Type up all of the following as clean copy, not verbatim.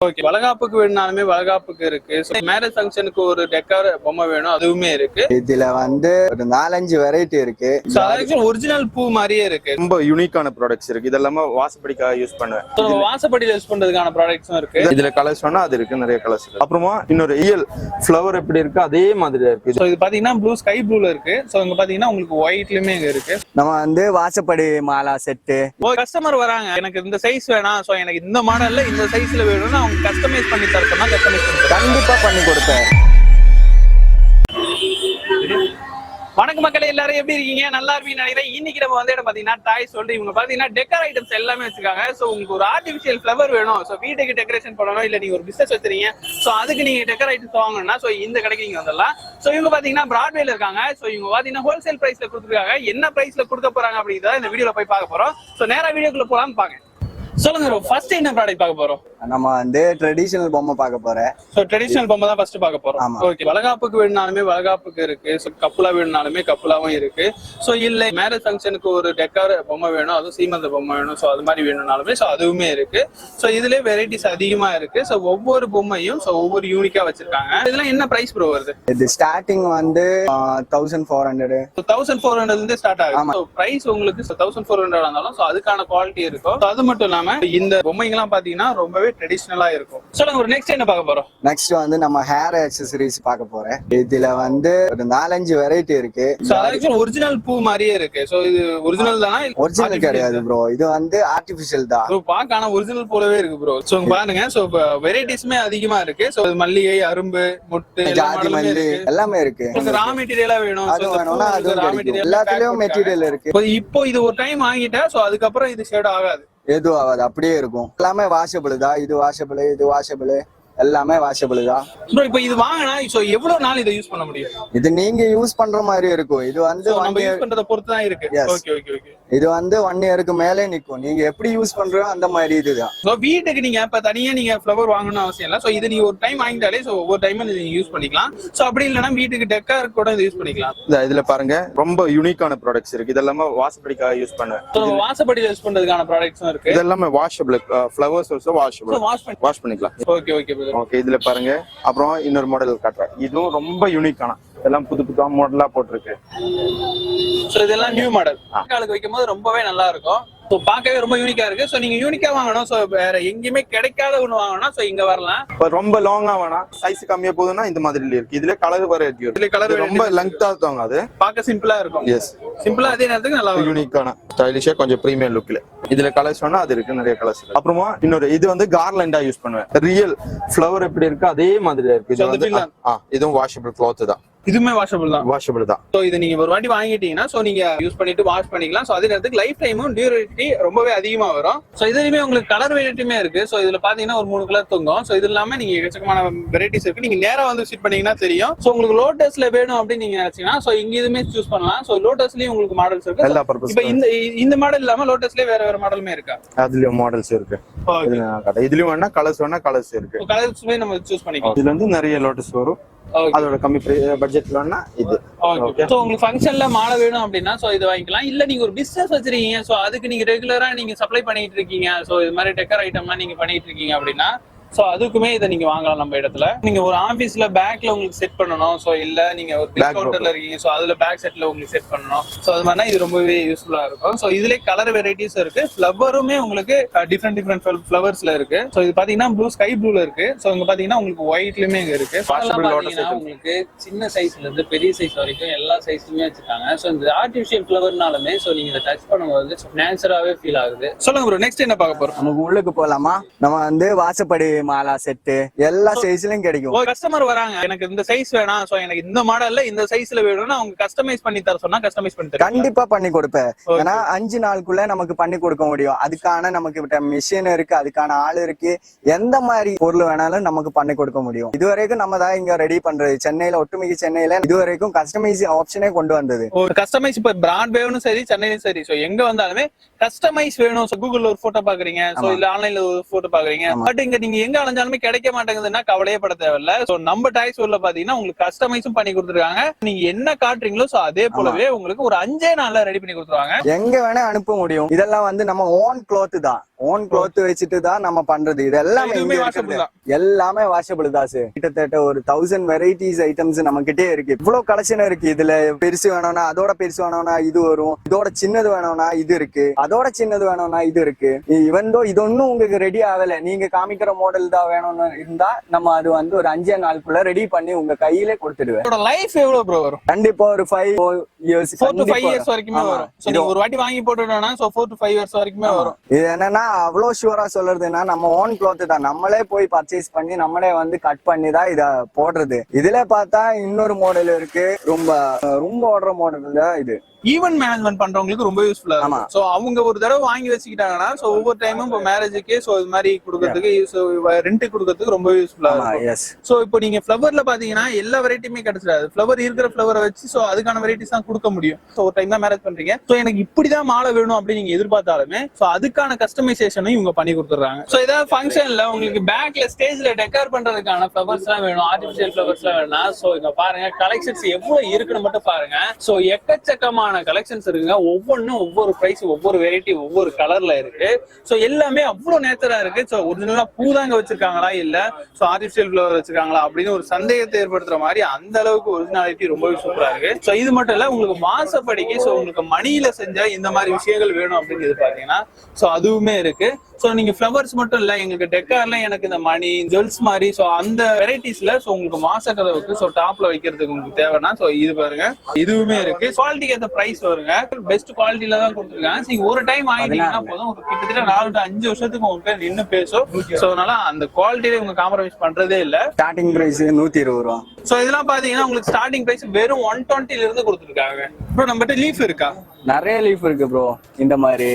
Okay, வளகாப்புக்கு வேணும்னாலுமே வளகாப்புக்கு இருக்கு. Marriage ஃபங்க்ஷனுக்கு ஒரு டெக்கார் பொம்மை வேணும், அதுவுமே இருக்கு. இதுல வந்து ஒரு 4-5 வெரைட்டி இருக்கு. ஒரிஜினல் பூ மாதிரியே இருக்கு. ரொம்ப யூனிக்கான ப்ராடக்ட்ஸ் இருக்கு. இதெல்லாம் வாசப்படிக்காக யூஸ் பண்ணுவேன். வாசப்படியில யூஸ் பண்றதுக்கான ப்ராடக்ட்ஸும் இருக்கு. இதுல கலர்ஸ் வேணா அது இருக்கு, நிறைய கலர்ஸ் இருக்கு. அப்புறமா இன்னொரு ரியல் ஃப்ளவர் எப்படி இருக்கு அதே மாதிரி இருக்கு. சோ இது பாத்தீங்கன்னா ப்ளூ, ஸ்கை ப்ளூல இருக்கு. சோ இங்க பாத்தீங்கன்னா உங்களுக்கு ஒயிட்லயுமே இங்க இருக்கு. நம்ம வந்து வாசப்படி மாலா செட்டு. கஸ்டமர் வராங்க, எனக்கு இந்த சைஸ் வேணாம், சோ எனக்கு இந்த மாடல்ல இந்த சைஸ்ல வேணும்னு அவங்க கஸ்டமைஸ் பண்ணி தர சொன்னா கஸ்டமைஸ் பண்ணி கண்டிப்பா பண்ணி கொடுப்பேன். வணக்கம் மக்களே, எல்லாரும் எப்படி இருக்கீங்க? நல்லா இருப்பீங்கன்னு நினைக்கிறேன். இன்னைக்கு நம்ம வந்து பாத்தீங்கன்னா டாய்ஸ் சொல்லிட்டு இவங்க பாத்தீங்கன்னா டெக்கர் ஐட்டம்ஸ் எல்லாமே வச்சிருக்காங்க. சோ உங்களுக்கு ஒரு ஆர்டிபிஷியல் ஃபிளவர் வேணும், சோ வீட்டுக்கு டெக்கரேஷன் பண்ணணும், இல்ல நீங்க ஒரு பிசினஸ் வச்சிருக்கீங்க, சோ அதுக்கு நீங்க டெக்கர் ஐட்டம்ஸ் வாங்கணும்னா சோ இந்த கடைக்கு நீங்க வந்துடலாம். சோ இவங்க பாத்தீங்கன்னா பிராட்வேல இருக்காங்க. சோ இவங்க பாத்தீங்கன்னா ஹோல்சேல் பிரைஸ்ல கொடுத்துருக்காங்க. என்ன பிரைஸ்ல கொடுக்க போறாங்க அப்படிங்கிறத இந்த வீடியோல போய் பார்க்க போறோம். சோ நேரா வீடியோக்குள்ள போலாம்னு பாங்க. சொல்லுங்க, ஃபர்ஸ்ட் என்ன ப்ராடக்ட் பார்க்க போறோம்? நம்ம வந்து ட்ரெடிஷனல் பொம்மை பார்க்க போறேன். சோ ட்ரெடிஷனல் பொம்மை தான் ஃபர்ஸ்ட் பார்க்க போறோம். ஓகே, வளகாப்புக்கு வேணும்னாலுமே வளகாப்புக்கு இருக்கு. சோ கப்புலா வேணும்னாலுமே கப்புலாவும் இருக்கு. சோ இல்ல மேரேஜ் ஃபங்க்ஷனுக்கு ஒரு டெக்கார் பொம்மை வேணும், அதுவும் சீமந்த பொம்மை வேணும், சோ அது மாதிரி வேணும்னாலுமே சோ அதுவுமே இருக்கு. சோ இதுல வெரைட்டிஸ் அதிகமா இருக்கு. சோ ஒவ்வொரு பொம்மையும் சோ ஒவ்வொரு யூனிக்கா வச்சிருக்காங்க. இதெல்லாம் என்ன பிரைஸ் ப்ரோ வருது? இது ஸ்டார்டிங் வந்து 1400. 1400 இருந்து ஸ்டார்ட் ஆகும். சோ பிரைஸ் உங்களுக்கு 1400 இருந்தாலும் சோ அதுக்கான குவாலிட்டி இருக்கும். அது மட்டும் இல்லாம இந்த பொம்மைங்கலாம் பாத்தீங்கன்னா ரொம்பவே ட்ரெடிஷனலா இருக்கும். சொல்லுங்க, ஒரு நெக்ஸ்ட் என்ன பார்க்க போறோம்? நெக்ஸ்ட் வந்து நம்ம ஹேர் அக்சசரிஸ் பார்க்க போறேன். இதுல வந்து ஒரு 4-5 வெரைட்டி இருக்கு. ஒரிஜினல் பூ மாதிரியே இருக்கு. சோ இது ஒரிஜினல் தானா? ஒரிஜினல் கிடையாது ப்ரோ, இது வந்து ஆர்டிபிஷியல் தான். ப்ரோ பாக்க ஆனா ஒரிஜினல் போலவே இருக்கு ப்ரோ. சோ பாருங்க, சோ வெரைட்டிஸ்மே அதிகமா இருக்கு. சோ மல்லிகை, அரும்பு, முட்டு, ஜாதி மல்லி எல்லாமே இருக்கு. ரா மெட்டீரியலா வேணும், அது வேணும்னா அது கிடைக்கும். எல்லாத்துலயும் மெட்டீரியல் இருக்கு. இப்போ இது ஒரு டைம் வாங்கிட்டா சோ அதுக்கப்புறம் இது ஷேட் ஆகாது, எதுவும் ஆகாது, அப்படியே இருக்கும். எல்லாமே வாஷபிள் தான். இது வாஷபிள், இது வாஷபிள், எல்லாமே வாஷபிள் தான். இப்போ இது வாங்கினா சோ எவ்வளவு நாள் இதை யூஸ் பண்ண முடியும்? இது நீங்க யூஸ் பண்ற மாதிரி இருக்கும். இது வந்து நம்ம யூஸ் பண்றத பொறுத்து தான் இருக்கு. Okay okay okay. இது வந்து 1 இயருக்கு மேலே நிக்கும். நீங்க எப்படி யூஸ் பண்றோ அந்த மாதிரி இதுதான். சோ வீட்டுக்கு நீங்க இப்ப தனியா நீங்க ஃப்ளவர் வாங்கணும்னு அவசியம் இல்ல. சோ இது நீங்க ஒரு டைம் வாங்கிட்டாலே சோ ஒவ்வொரு டைமும் நீங்க யூஸ் பண்ணிக்கலாம். சோ அப்படி இல்லனா வீட்டுக்கு டெக்கார் கூட இது யூஸ் பண்ணிக்கலாம். இதுல பாருங்க ரொம்ப யூனிக்கான ப்ராடக்ட்ஸ் இருக்கு. இதெல்லாம் வாசப்படிக்காக யூஸ் பண்ணுவேன். சோ வாசப்படியில யூஸ் பண்றதுக்கான ப்ராடக்ட்ஸும் இருக்கு. இதெல்லாம் washable flowers also washable. Wash பண்ணிக்கலாம். Okay okay okay. இதுல பாருங்க, அப்புறம் இன்னொரு மாடல் காட்டுறேன். இதுவும் ரொம்ப யூனிக்கான, எல்லாம் புது புது மாடலா போட்டிருக்கு. சோ இதெல்லாம் நியூ மாடல். ஆளுக்கு வைக்கும்போது ரொம்பவே நல்லா இருக்கும். சோ பார்க்கவே ரொம்ப யூனிக்கா இருக்கு. சோ நீங்க யூனிக்கா வாங்கணும், சோ வேற எங்கேயுமே கிடைக்காத ஒண்ணு வாங்கணும், சோ இங்க வரலாம். ரொம்ப லாங்கா வேணா, சைஸ் கம்மியா போகுதுன்னா இந்த மாதிரி இருக்கு. இதுல கலர் வெரைட்டி இருக்கு. இதுல கலர் ரொம்ப லெங்தா இருக்கும். அது பார்க்க சிம்பிளா இருக்கும். எஸ், சிம்பிளா அதே நேரத்துக்கு நல்லா யூனிக்கான ஸ்டைலிஷா கொஞ்சம் பிரீமியம் லுக்ல. இதுல கலர்ஸ் வேணா அது இருக்கு, நிறைய கலர்ஸ் இருக்கு. அப்புறமா இன்னொரு இது வந்து கார்லண்டா யூஸ் பண்ணுவேன். ரியல் ஃப்ளவர் எப்படி இருக்கு அதே மாதிரி இருக்கு. இதுவும் வாஷபிள் கிளாத் தான். இதுமே வாஷபிள் தான். வாஷபிள் தான். சோ இது நீங்க ஒரு வாட்டி வாங்கிட்டீங்கன்னா சோ நீங்க யூஸ் பண்ணிட்டு வாஷ் பண்ணிக்கலாம். சோ அதே நேரத்துக்கு லைஃப் டைமும் டியூரபிலிட்டி ரொம்பவே அதிகமா வரும். சோ இதுலயுமே உங்களுக்கு கலர் வெரைட்டியுமே இருக்கு. சோ இதுல பாத்தீங்கன்னா ஒரு 3 கலர் தொங்கும். சோ இது இல்லாம நீங்க எக்கச்சக்கமான வெரைட்டிஸ் இருக்கு. நீங்க நேரா வந்து விசிட் பண்ணீங்கன்னா தெரியும். சோ உங்களுக்கு லோட்டஸ்ல வேணும் அப்படின்னு நீங்க நினைச்சீங்கன்னா சோ இங்க இதுமே சூஸ் பண்ணலாம். சோ லோட்டஸ்லயும் உங்களுக்கு மாடல்ஸ் இருக்கு. எல்லா பர்பஸ். இப்போ இந்த மாடல் இல்லாம லோட்டஸ்லயே வேற மாடலுமே இருக்கா? அதுலயும் மாடல்ஸ் இருக்கு. இதுலயும் வேணா கலர்ஸ் இருக்கு. கலர்ஸ்மே நம்ம சூஸ் பண்ணிக்கலாம். இதுல இருந்து நிறைய லோட்டஸ் வரும். அதோட கம்மி பட்ஜெட்ல வேணா இது. சோ உங்களுக்கு ஃபங்க்ஷன்ல மாலை வேணும் அப்படின்னா சோ இது வாங்கிக்கலாம். இல்ல நீங்க ஒரு பிசினஸ் வச்சிருக்கீங்க, சோ அதுக்கு நீங்க ரெகுலரா நீங்க சப்ளை பண்ணிட்டு இருக்கீங்க, சோ இது மாதிரி டெக்கர் ஐட்டம்லாம் நீங்க பண்ணிட்டு இருக்கீங்க அப்படின்னா சோ அதுக்குமே இதை நீங்க வாங்கலாம் நம்ம இடத்துல. நீங்க ஒரு ஆபீஸ்ல பேக்ல உங்களுக்கு செட் பண்ணணும், சோ இல்ல நீங்க ஒரு கவுண்டர்ல இருக்கீங்க, சோ அதுல பேக் செட்ல உங்களுக்கு செட் பண்ணணும், சோ அது மாதிரினா இது ரொம்பவே யூஸ்ஃபுல்லா இருக்கும். சோ இதுல கலர் வெரைட்டிஸ் இருக்கு. ஃப்ளவருமே உங்களுக்கு டிஃப்ரெண்ட் ஃப்ளவர்ஸ்ல இருக்கு. சோ இது பாத்தீங்கன்னா ப்ளூ, ஸ்கை ப்ளூல இருக்கு. சோ இங்க பாத்தீங்கன்னா உங்களுக்கு ஒயிட்லயுமே இருக்கு. உங்களுக்கு சின்ன சைஸ்ல இருந்து பெரிய சைஸ் வரைக்கும் எல்லா சைஸ்லயுமே வச்சிருக்காங்க. சோ இந்த ஆர்டிபிஷியல் ஃப்ளவர்னாலுமே சோ நீங்க இதை டச் பண்ணும்போது நேச்சுரலாவே ஃபீல் ஆகுது. சொல்லுங்க ப்ரோ, நெக்ஸ்ட் என்ன பார்க்க போறோம்? நமக்கு உள்ளுக்கு போலாமா? நம்ம வந்து வாசப்படி மாலா செட்டு எல்லா சைஸ்லயும் கிடைக்கும். கஸ்டமர் வராங்க, எனக்கு இந்த சைஸ் வேணாம், சோ எனக்கு இந்த மாடல்ல இந்த சைஸ்ல வேணும்னா அவங்க கஸ்டமைஸ் பண்ணி தர சொன்னா கஸ்டமைஸ் பண்ணி தர கண்டிப்பா பண்ணி கொடுப்பேன். ஏன்னா 5 நாளுக்குள்ள நமக்கு பண்ணி கொடுக்க முடியும். அதுக்கான நமக்கு மிஷின் இருக்கு, அதுக்கான ஆள் இருக்கு. எந்த மாதிரி பொருள் வேணாலும் நமக்கு பண்ணி கொடுக்க முடியும். இதுவரைக்கும் நம்ம தான் இங்க ரெடி பண்றது. சென்னையில, ஒட்டுமிக்க சென்னையில இதுவரைக்கும் கஸ்டமைஸ் ஆப்ஷனே கொண்டு வந்தது. கஸ்டமைஸ் இப்ப பிராட்வேவும் சரி, சென்னையிலும் சரி, சோ எங்க வந்தாலுமே கஸ்டமைஸ் வேணும். சோ கூகுள்ல ஒரு போட்டோ பாக்குறீங்க, சோ இல்ல ஆன்லைன்ல ஒரு போட்டோ பாக்குறீங்க, பட் இங்க நீங்க எங்க அலைஞ்சாலும் கிடைக்க மாட்டேங்குதுன்னா கவலையே பட தேவையில்ல. சோ நம்ம டாய்ஸ் ஊர்ல பாத்தீங்கன்னா உங்களுக்கு கஸ்டமைஸும் பண்ணி கொடுத்துருக்காங்க. நீங்க என்ன காட்டுறீங்களோ சோ அதே போலவே உங்களுக்கு ஒரு 5 நாள்ல ரெடி பண்ணி கொடுத்துருவாங்க. எங்க வேணா அனுப்ப முடியும். இதெல்லாம் வந்து நம்ம ஓன் கிளாத் தான். ஓன் க்ளோத் வச்சுட்டு தான் நம்ம பண்றது. இது எல்லாமே இதுவுமே இங்க washable இருக்கிறது. தான். எல்லாமே வாஷபிள் தான் சார். கிட்டத்தட்ட ஒரு 1000 வெரைட்டிஸ் ஐட்டம்ஸ் நம்ம கிட்டே இருக்கு. இவ்வளவு கலெக்ஷன் இருக்கு. இதுல பெருசு வேணும்னா அதோட பெருசு வேணும்னா இது வரும், இதோட சின்னது வேணும்னா இது இருக்கு, அதோட சின்னது வேணும்னா இது இருக்கு. ஈவன் தோ இது ஒன்னும் உங்களுக்கு ரெடி ஆகல, நீங்க காமிக்கிற மாடல் தான் வேணும்னு இருந்தா நம்ம அது வந்து ஒரு 5 நாளுக்குள்ள ரெடி பண்ணி உங்க கையில கொடுத்துடுவேன். இதோட லைஃப் எவ்வளவு ப்ரோ வரும்? கண்டிப்பா ஒரு 5 years 4 to 5 years வரைக்குமே வரும். சோ நீங்க ஒரு வாட்டி வாங்கி போட்டுட்டோம்னா சோ 4 to 5 years வரைக்குமே வரும். இது என்னன்னா அவ்வளவு ஷூரா சொல்றதுன்னா நம்ம ஓன் க்ளோத் தான், நம்மளே போய் பர்ச்சேஸ் பண்ணி நம்மளே வந்து கட் பண்ணி தான் இத போடுறது. இதுல பார்த்தா இன்னொரு மாடல் இருக்கு, ரொம்ப ரொம்ப ஓடுற மாடல் தான் இது. ஈவென்ட் மேனேஜ்மெண்ட் பண்றவங்களுக்கு ரொம்ப யூஸ்ஃபுல்லா இருக்கும். சோ அவங்க ஒரு தடவை வாங்கி வச்சுக்கிட்டாங்கன்னா சோ ஒவ்வொரு டைமும் இப்போ மேரேஜுக்கு சோ இது மாதிரி கொடுக்கறதுக்கு ரெண்ட் கொடுக்கறதுக்கு ரொம்ப யூஸ்ஃபுல்லா இருக்கும். சோ இப்போ நீங்க ஃப்ளவர்ல பாத்தீங்கன்னா எல்லா வெரைட்டியுமே கிடைச்சிடாது. ஃப்ளவர் இருக்கிற ஃப்ளவரை வச்சு சோ அதுக்கான வெரைட்டிஸ் தான் கொடுக்க முடியும். சோ ஒரு டைம் தான் மேரேஜ் பண்றீங்க, சோ எனக்கு இப்படிதான் மாலை வேணும் அப்படின்னு நீங்க எதிர்பார்த்தாலுமே சோ அதுக்கான கஸ்டமைசேஷனும் இவங்க பண்ணி கொடுத்துறாங்க. சோ ஏதாவது ஃபங்க்ஷன்ல உங்களுக்கு பேக்ல ஸ்டேஜ்ல டெக்கர் பண்றதுக்கான ஃப்ளவர்ஸ் எல்லாம் வேணும், ஆர்டிபிஷியல் ஃப்ளவர்ஸ் எல்லாம் வேணும்னா சோ இங்க பாருங்க கலெக்ஷன்ஸ் எவ்வளவு இருக்குன்னு மட்டும் பாருங்க. சோ எக்கச்சக்கமான கலெக்ஷன்ஸ் இருக்குங்க. ஒவ்வொன்றும் ஒவ்வொரு பிரைஸ், ஒவ்வொரு வெரைட்டி, ஒவ்வொரு கலர்ல இருக்கு. சோ எல்லாமே அவ்வளவு நேச்சரா இருக்கு. சோ ஒரிஜினலா பூதாங்க வச்சிருக்காங்களா இல்ல சோ ஆர்டிபிஷியல் ஃப்ளவர் வச்சிருக்காங்களா அப்படின்னு ஒரு சந்தேகத்தை ஏற்படுத்துற மாதிரி அந்த அளவுக்கு ஒரிஜினாலிட்டி ரொம்பவே சூப்பரா இருக்கு. சோ இது மட்டும் இல்ல, உங்களுக்கு மாசப்படிக்கு சோ உங்களுக்கு மணியில செஞ்ச இந்த மாதிரி விஷயங்கள் வேணும் அப்படின்னு பாத்தீங்கன்னா சோ அதுவுமே இருக்கு. சோ நீங்க ஃப்ளவர்ஸ் மட்டும் இல்ல, எங்களுக்கு டெக்கார்ல எனக்கு இந்த மணி ஜுவல்ஸ் மாதிரி சோ அந்த வெரைட்டிஸ்ல சோ உங்களுக்கு மாச கதவுக்கு சோ டாப்ல வைக்கிறதுக்கு உங்களுக்கு தேவைன்னா சோ இது பாருங்க இதுவுமே இருக்கு. குவாலிட்டிக்கு ஏற்ற பிரைஸ் வருங்க, பெஸ்ட் குவாலிட்டில தான் கொடுத்துருக்காங்க. நீங்க ஒரு டைம் வாங்கிட்டீங்கன்னா போதும், ஒரு கிட்டத்தட்ட 4 to 5 வருஷத்துக்கு உங்களுக்கு நின்று பேசும். சோ அதனால அந்த குவாலிட்டியில உங்க காம்ப்ரமைஸ் பண்றதே இல்ல. ஸ்டார்டிங் பிரைஸ் 120 ரூபா. சோ இதெல்லாம் பாத்தீங்கன்னா உங்களுக்கு ஸ்டார்டிங் பிரைஸ் வெறும் 120 இருந்து கொடுத்துருக்காங்க. ப்ரோ நம்மகிட்ட லீஃப் இருக்கா? நிறைய லீஃப் இருக்கு ப்ரோ. இந்த மாதிரி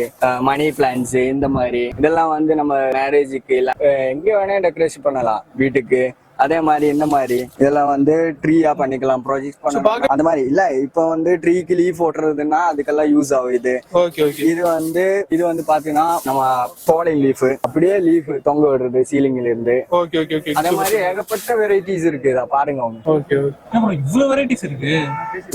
மணி பிளான்ட்ஸ், இந்த மாதிரி இதெல்லாம் வந்து நம்ம மேரேஜுக்கு இல்ல எங்க வேணா டெக்கரேஷன் பண்ணலாம் வீட்டுக்கு. அதே மாதிரி இந்த மாதிரி இதெல்லாம் வந்து ட்ரீயா பண்ணிக்கலாம், ப்ராஜெக்ட் பண்ணலாம். அந்த மாதிரி இல்ல இப்ப வந்து ட்ரீக்கு லீஃப் ஓட்டுறதுன்னா அதுக்கெல்லாம் யூஸ் ஆகுது. இது வந்து பாத்தீங்கன்னா நம்ம போலிங் லீஃப், அப்படியே லீஃப் தொங்க விடுறது சீலிங்ல இருந்து. அதே மாதிரி ஏகப்பட்ட வெரைட்டிஸ் இருக்கு. இத பாருங்க இவ்வளவு வெரைட்டிஸ் இருக்கு.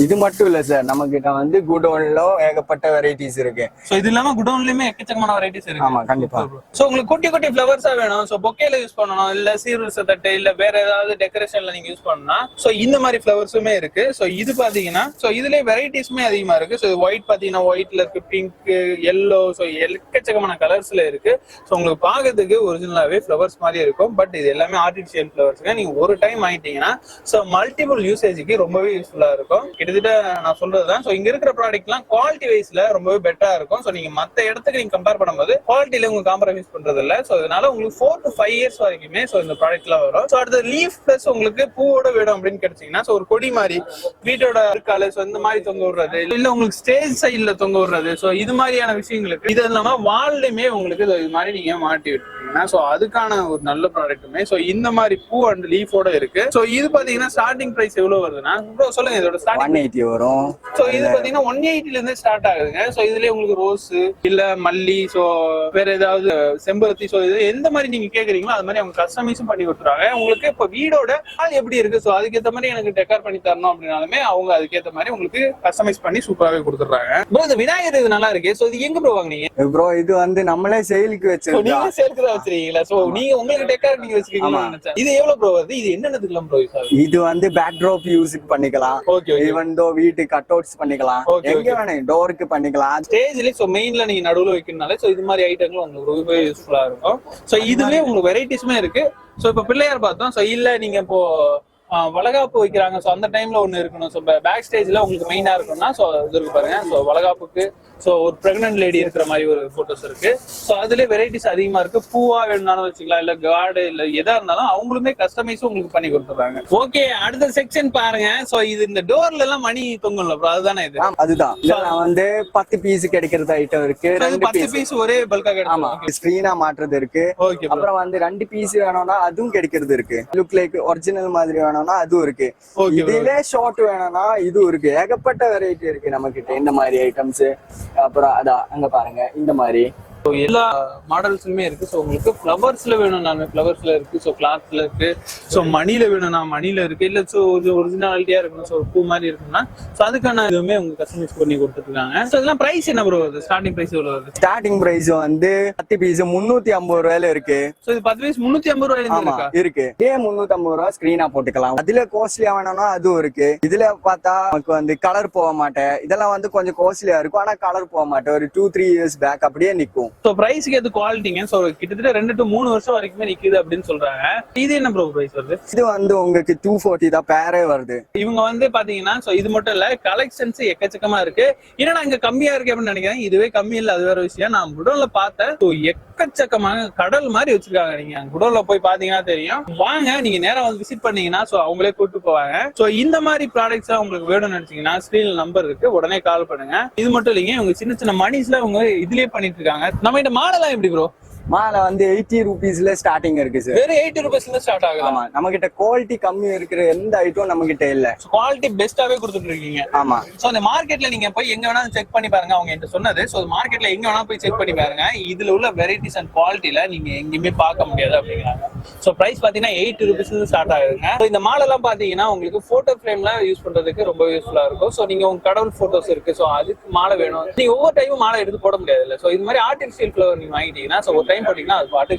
இது மட்டும் இல்ல சார், நம்ம கிட்ட வந்து குடோன்ல ஏகப்பட்ட வெரைட்டிஸ் இருக்கு. சோ இது இல்லாம குடோன்லயுமே எக்கச்சக்கமான வெரைட்டிஸ் இருக்கு. ஆமா கண்டிப்பா. சோ உங்களுக்கு குட்டி குட்டி ஃப்ளவர்ஸா வேணும், சோ பொக்கேல யூஸ் பண்ணனும் இல்ல சீர்வரிசை தட்டு இல்ல வேற ஏதாவது டெக்கரேஷன்ல நீங்க யூஸ் பண்ணா சோ இந்த மாதிரி ஃப்ளவர்ஸுமே இருக்கு. சோ இது பாத்தீங்கன்னா சோ இதுலயே வெரைட்டிஸ்மே அதிகமா இருக்கு. சோ ஒயிட் பாத்தீங்கன்னா ஒயிட்ல இருக்கு, பிங்க், yellow, சோ எக்கச்சக்கமான கலர்ஸ்ல இருக்கு. சோ உங்களுக்கு பாக்கிறதுக்கு ஒரிஜினலாவே ஃப்ளவர்ஸ் மாதிரி இருக்கும். பட் இது எல்லாமே ஆர்டிபிஷியல் ஃப்ளவர்ஸ்ங்க. நீங்க ஒரு டைம் வாங்கிட்டீங்கன்னா சோ மல்டிபிள் யூசேஜுக்கு ரொம்பவே யூஸ்ஃபுல்லா இருக்கும். கிட்டத்தட்ட நான் சொல்றதுதான். சோ இங்க இருக்கிற ப்ராடக்ட்லாம் குவாலிட்டி வைஸ்ல ரொம்பவே பெட்டரா இருக்கும். சோ நீங்க மத்த இடத்துக்கு நீங்க கம்பேர் பண்ணும்போது குவாலிட்டில உங்களுக்கு காம்ப்ரமைஸ் பண்றது இல்ல. சோ அதனால உங்களுக்கு 4 to 5 years வரைக்குமே சோ இந்த ப்ராடக்ட்லாம் வரும். சோ அடுத்து லீஃப் பிளஸ் உங்களுக்கு பூவோட வேணும் அப்படின்னு கிடைச்சீங்கன்னா சோ ஒரு கொடி மாதிரி வீட்டோட இருக்கால சோ இந்த மாதிரி தொங்க விடுறது இல்ல உங்களுக்கு ஸ்டேஜ் சைட்ல தொங்க விடுறது சோ இது மாதிரியான விஷயங்களுக்கு இது இல்லாம வால்லையுமே உங்களுக்கு இது மாதிரி நீங்க மாட்டி விட்டுருக்கீங்கன்னா சோ அதுக்கான ஒரு நல்ல ப்ராடக்ட்டுமே சோ இந்த மாதிரி பூ அண்ட் லீஃபோட இருக்கு. சோ இது பாத்தீங்கன்னா ஸ்டார்டிங் பிரைஸ் எவ்வளவு வருதுன்னா சொல்லுங்க இதோட ஸ்டார்டிங் 180 வரும். சோ இது பாத்தீங்கன்னா 180 ல இருந்து ஸ்டார்ட் ஆகுதுங்க. சோ இதுலயே உங்களுக்கு ரோஸ் இல்ல மல்லி சோ வேற ஏதாவது செம்பருத்தி சோ இது எந்த மாதிரி நீங்க கேக்குறீங்களோ அது மாதிரி அவங்க கஸ்டமைஸும் பண்ணி கொடுத்துறாங்க. உங்களுக்கு இப்ப வீடோட எப்படி இருக்கு சோ அதுக்கேற்ற மாதிரி எனக்கு டெக்கார் பண்ணி தரணும் அப்படின்னாலுமே அவங்க அதுக்கேற்ற மாதிரி உங்களுக்கு கஸ்டமைஸ் பண்ணி சூப்பராகவே கொடுத்துறாங்க. ப்ரோ இந்த விநாயகர் இது நல்லா இருக்கு. சோ இது எங்க ப்ரோ வாங்குனீங்க? ப்ரோ இது வந்து நம்மளே சேலுக்கு வச்சிருக்கோம். நீங்க சேலுக்கு தான் வச்சிருக்கீங்களா? சோ நீங்க உங்களுக்கு டெக்கார் நீங்க வச்சிருக்கீங்களா? இது எவ்வளவு ப்ரோ வருது? இது என்னதுக்குலாம் ப்ரோ யூஸ் ஆகுது? இது வந்து பேக் ட்ராப் யூஸ்க்கு பண்ணிக்கலாம். ஈவன் தோ வீட்டு கட் அவுட்ஸ் பண்ணிக்கலாம், எங்க வேணும் டோருக்கு பண்ணிக்கலாம். ஸ்டேஜ்ல சோ மெயின்ல நீங்க நடுவுல வைக்கறனால சோ இது மாதிரி ஐட்டங்கள் உங்களுக்கு ரொம்ப யூஸ்ஃபுல்லா இருக்கும். சோ இதுவே உங்களுக்கு வெரைட்டிஸ்மே இருக்கு. சோ இப்ப பிள்ளையார் பார்த்தோம். சோ இல்ல நீங்க இப்போ வளகாப்பு வைக்கிறாங்க சோ அந்த டைம்ல ஒண்ணு இருக்கணும். சோ பேக் ஸ்டேஜ்ல உங்களுக்கு மெயினா இருக்கும்னா சோ இது இருக்கு பாருங்க. சோ வளகாப்புக்கு சோ ஒரு பிரெக்னன்ட் லேடி இருக்கிற மாதிரி ஒரு போட்டோஸ் இருக்கு. சோ அதுல வெரைட்டிஸ் அதிகமா இருக்கு. பூவா வேணும்னாலும் வச்சுக்கலாம், இல்ல கார்டு இல்ல எதா இருந்தாலும் அவங்களுமே கஸ்டமைஸும் உங்களுக்கு பண்ணி கொடுத்துறாங்க. ஓகே அடுத்த செக்ஷன் பாருங்க. சோ இது இந்த டோர்ல எல்லாம் மணி தொங்கும்ல ப்ரோ, அதுதானே இது? அதுதான். இதெல்லாம் வந்து 10 பீஸ் கிடைக்கிறது ஐட்டம் இருக்கு. 10 பீஸ் ஒரே பல்கா கிடைக்கும். ஸ்கிரீனா மாற்றுறது இருக்கு. அப்புறம் வந்து 2 பீஸ் வேணும்னா அதுவும் கிடைக்கிறது இருக்கு. லுக் லைக் ஒரிஜினல் மாதிரி வேணும்னா அதுவும் இருக்கு. இதுல ஷார்ட் வேணும்னா இதுவும் இருக்கு. ஏகப்பட்ட வெரைட்டி இருக்கு நம்ம கிட்ட இந்த மாதிரி ஐட்டம்ஸ். அப்புறம் அதான் அங்க பாருங்க இந்த மாதிரி ஸோ எல்லா மாடல்ஸுமே இருக்கு. ஸோ உங்களுக்கு ஃப்ளவர்ஸ்ல வேணும்னாலுமே ஃப்ளவர்ஸ்ல இருக்கு. ஸோ கிளாத்ல இருக்கு. ஸோ மணில வேணும்னா மணில இருக்கு. இல்ல ஸோ ஒரிஜினாலிட்டியா இருக்கணும், ஸோ பூ மாதிரி இருக்குன்னா ஸோ அதுக்கான இதுவுமே உங்க கஸ்டமைஸ் பண்ணி கொடுத்துருக்காங்க. ஸோ இதெல்லாம் பிரைஸ் என்ன ப்ரோ வருது? ஸ்டார்டிங் பிரைஸ் எவ்வளவு வருது? ஸ்டார்டிங் பிரைஸ் வந்து 10 பீஸ் 350 ரூபாயில இருக்கு. ஸோ இது 10 பீஸ் 350 ரூபாயில இருக்கா? இருக்கு. இதே 350 ரூபாய் ஸ்கிரீனா போட்டுக்கலாம். அதுல காஸ்ட்லியா வேணும்னா அதுவும் இருக்கு. இதுல பார்த்தா நமக்கு வந்து கலர் போக மாட்டேன். இதெல்லாம் வந்து கொஞ்சம் காஸ்ட்லியா இருக்கும், ஆனா கலர் போக மாட்டேன். ஒரு 2-3 இயர்ஸ் பேக் அப்படியே நிக்கும். ஸோ பிரைஸ்க்கு எது குவாலிட்டிங்க. ஸோ கிட்டத்தட்ட 2 to 3 வருஷம் வரைக்குமே நிக்குது அப்படின்னு சொல்றாங்க. இது என்ன ப்ரோ பிரைஸ் வருது? இது வந்து உங்களுக்கு 240 தான் பேரே வருது. இவங்க வந்து பாத்தீங்கன்னா ஸோ இது மட்டும் இல்ல, கலெக்ஷன்ஸ் எக்கச்சக்கமா இருக்கு. ஏன்னா இங்க கம்மியா இருக்கு அப்படின்னு நினைக்கிறேன். இதுவே கம்மி இல்ல, அது வேற விஷயம். நான் குடோன்ல பார்த்தேன். ஸோ எக்கச்சக்கமாக கடல் மாதிரி வச்சிருக்காங்க. நீங்க குடோன்ல போய் பாத்தீங்கன்னா தெரியும். வாங்க, நீங்க நேரா வந்து விசிட் பண்ணீங்கன்னா ஸோ அவங்களே கூட்டு போவாங்க. ஸோ இந்த மாதிரி ப்ராடக்ட்ஸ் உங்களுக்கு வேணும்னு நினைச்சீங்கன்னா ஸ்கிரீன்ல நம்பர் இருக்கு, உடனே கால் பண்ணுங்க. இது மட்டும் இல்லைங்க, இவங்க சின்ன சின்ன மணிஸ்ல அவங்க இதுலயே பண்ணிட்டு இருக்காங்க. நம்ம இந்த மாடலாம் எப்படி ப்ரோ? மாலை வந்து 80 ரூபீஸ்ல ஸ்டார்டிங் இருக்கு சார். வெறும் 80 ரூபீஸ்ல ஸ்டார்ட் ஆகுது. ஆமா, நம்ம கிட்ட குவாலிட்டி கம்மி இருக்கிற எந்த ஐட்டம் நம்ம கிட்ட இல்ல. குவாலிட்டி பெஸ்டாவே கொடுத்துட்டு இருக்கீங்க. ஆமா. சோ அந்த மார்க்கெட்ல நீங்க போய் எங்க வேணாலும் செக் பண்ணி பாருங்க. அவங்க என்கிட்ட சொன்னது. சோ மார்க்கெட்ல எங்க வேணாலும் போய் செக் பண்ணி பாருங்க. இதுல உள்ள வெரைட்டிஸ் அண்ட் குவாலிட்டில நீங்க எங்கேயுமே பார்க்க முடியாது அப்படிங்கிறாங்க. சோ பிரைஸ் பாத்தீங்கன்னா 80 ரூபீஸ்ல ஸ்டார்ட் ஆகுதுங்க. இந்த மாலை எல்லாம் பாத்தீங்கன்னா உங்களுக்கு போட்டோ ஃப்ரேம்ல யூஸ் பண்றதுக்கு ரொம்ப யூஸ்ஃபுல்லா இருக்கும். சோ நீங்க உங்க கடவுள் போட்டோஸ் இருக்கு, சோ அதுக்கு மாலை வேணும். நீங்க ஒவ்வொரு டைமும் மாலை எடுத்து போட முடியாது இல்ல. சோ இது மாதிரி ஆர்டிபிஷியல் ஃபிளவர் நீங்க வாங்கிட்டீங்கன்னா சோ ஒரு டைம் போட்டீங்கன்னா அது பாட்டு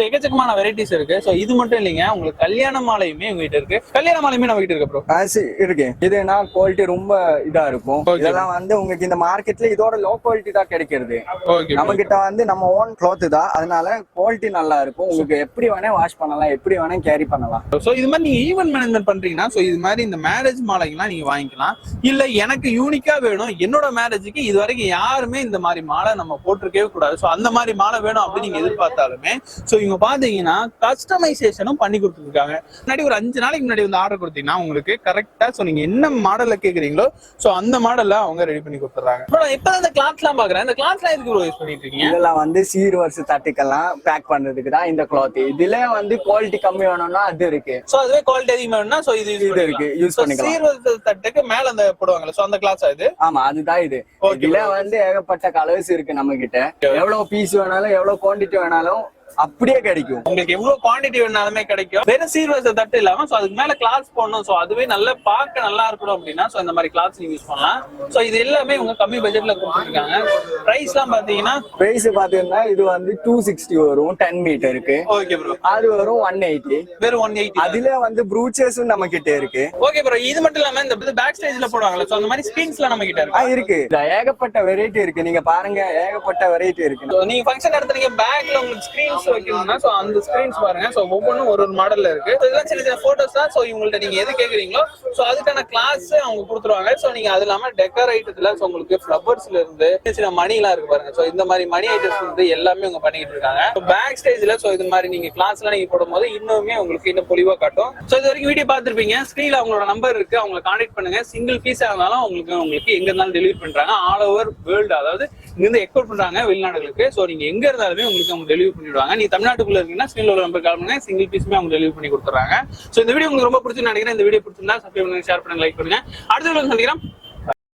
எக்கச்சக்கமான வெரைட்டிஸ் இருக்கு. சோ இது மட்டும் இல்லைங்க, உங்களுக்கு கல்யாண மாலையுமே உங்ககிட்ட இருக்கு. கல்யாண மாலையுமே நம்ம கிட்ட இருக்கு ப்ரோ. இருக்கு. இதுனா குவாலிட்டி ரொம்ப இதா இருக்கும். இதெல்லாம் வந்து உங்களுக்கு இந்த மார்க்கெட்ல இதோட லோ குவாலிட்டி தான் கிடைக்கிறது. நம்ம கிட்ட வந்து நம்ம ஓன் கிளாத் தான், அதனால குவாலிட்டி நல்லா இருக்கும். உங்களுக்கு எப்படி வேணா வாஷ் பண்ணலாம், எப்படி வேணா கேரி பண்ணலாம். சோ இது மாதிரி நீங்க ஈவென்ட் மேனேஜ்மெண்ட் பண்றீங்கன்னா சோ இது மாதிரி இந்த மேரேஜ் மாலைகள்லாம் நீங்க வாங்கிக்கலாம். இல்ல எனக்கு யூனிக்கா வேணும், என்னோட மேரேஜுக்கு இது வரைக்கும் யாருமே இந்த மாதிரி மாலை நம்ம போட்டிருக்கவே கூடாது, சோ அந்த மாதிரி மாலை வேணும் அப்படின்னு நீங்க எதிர்பார்த்தாலுமே சோ இவங்க பாத்தீங்கன்னா கஸ்டமைசேஷனும் பண்ணி கொடுத்துருக்காங்க. முன்னாடி ஒரு 5 நாளைக்கு முன்னாடி வந்து ஆர்டர் கொடுத்தீங்கன்னா உங்களுக்கு கரெக்டா சோ நீங்க என்ன மாடல்ல கேக்குறீங்களோ சோ அந்த மாடல்ல அவங்க ரெடி பண்ணி கொடுத்துறாங்க. இப்ப இந்த கிளாத் எல்லாம் பாக்குறேன். இந்த கிளாத் எல்லாம் எதுக்கு யூஸ் பண்ணிட்டு இருக்கீங்க? இதெல்லாம் வந்து சீர்வரிசை தட்டுக்கெல்லாம் பேக் பண்றதுக்கு தான் இந்த கிளாத். இதுல வந்து குவாலிட்டி கம்மி வேணும்னா அது இருக்கு. சோ அதுவே குவாலிட்டி அதிகமா வேணும்னா சோ இது இருக்கு, யூஸ் பண்ணிக்கலாம். சீர்வரிசை தட்டுக்கு மேல அந்த போடுவாங்கல்ல சோ அந்த கிளாத் இது. ஆமா, அதுதான் இது. இதுல வந்து ஏகப்பட்ட கலர்ஸ் இருக்கு நம்ம கிட்ட. எவ்வளவு பீஸ் வேணாலும் எவ்வளவு குவாண்டிட்டி வேணாலும் அப்படியே கிடைக்கும். உங்களுக்கு எவ்வளவு குவாண்டிட்டி வேணாலுமே கிடைக்கும். வெறும் சீர்வரிசை தட்டு இல்லாம சோ அதுக்கு மேல கிளாத்ஸ் போடணும், சோ அதுவே நல்லா பார்க்க நல்லா இருக்கணும் அப்படின்னா சோ இந்த மாதிரி கிளாத்ஸ் நீங்க யூஸ் பண்ணலாம். சோ இது எல்லாமே உங்க கம்மி பட்ஜெட்ல கொடுத்துருக்காங்க. பிரைஸ் எல்லாம் பாத்தீங்கன்னா பிரைஸ் பாத்தீங்கன்னா இது வந்து 260 வரும் 10 மீட்டருக்கு. Okay bro. அது வரும் 180. வெறும் 180. அதுல வந்து ப்ரூச்சஸும் நம்ம கிட்ட இருக்கு. Okay bro. இது மட்டும் இல்லாம இந்த பேக் ஸ்டேஜ்ல போடுவாங்கல்ல சோ அந்த மாதிரி ஸ்கிரீன்ஸ்லாம் நம்ம கிட்ட இருக்கு. ஏகப்பட்ட வெரைட்டி இருக்கு. நீங்க பாருங்க, ஏகப்பட்ட வெரைட்டி இருக்கு. நீங்க ஃபங்க்ஷன் நடத்துறீங்க, பேக்ல உங்களுக்கு ஸ்கிரீன்ஸ் வைக்கணும்னா சோ அந்த ஸ்கிரீன்ஸ் பாருங்க. சோ ஒவ்வொன்றும் ஒரு மாடல்ல இருக்கு. சோ இதெல்லாம் சின்ன சின்ன போட்டோஸ் தான். சோ இவங்கள்ட்ட நீங்க எது கேக்குறீங்களோ சோ அதுக்கான கிளாஸ் அவங்க கொடுத்துருவாங்க. சோ நீங்க அது இல்லாம டெக்கர் ஐட்டத்துல சோ உங்களுக்கு ஃப்ளவர்ஸ்ல இருந்து சின்ன மணி எல்லாம் இருக்கு பாருங்க. சோ இந்த மாதிரி மணி ஐட்டம்ஸ் வந்து எல்லாமே அவங்க பண்ணிட்டு இருக்காங்க. பேக் ஸ்டேஜ்ல சோ இது மாதிரி நீங்க கிளாஸ் எல்லாம் நீங்க போடும்போது இன்னுமே உங்களுக்கு இன்னும் பொலிவா காட்டும். சோ இது வரைக்கும் வீடியோ பார்த்திருப்பீங்க. ஸ்கிரீன்ல அவங்களோட நம்பர் இருக்கு, அவங்களை கான்டாக்ட் பண்ணுங்க. சிங்கிள் பீஸா இருந்தாலும் உங்களுக்கு எங்க இருந்தாலும் டெலிவரி பண்றாங்க. ஆல் ஓவர் வேர்ல்டு, அதாவது இங்க இருந்து எக்ஸ்போர்ட் பண்றாங்க வெளிநாடுகளுக்கு. சோ நீங்க எங்க இருந்தாலுமே உங்களுக்கு அவங்க டெலிவரி பண்ணிடுவாங்க. நீ தமிழ்நாட்டுக்குள்ள இருக்கீங்கன்னா ஸ்கிரீன்ல உள்ள நம்பர் கால் பண்ணுங்க. சிங்கிள் பீஸுமே அவங்க டெலிவரி பண்ணி கொடுத்துறாங்க. சோ இந்த வீடியோ உங்களுக்கு ரொம்ப பிடிச்சிருன்னு நினைக்கிறேன். இந்த வீடியோ பிடிச்சிருந்தா சப்ஸ்கிரைப் பண்ணுங்க, ஷேர் பண்ணுங்க, லைக் பண்ணுங்க. அடுத்த வீடியோ சந்திக்கிறேன்.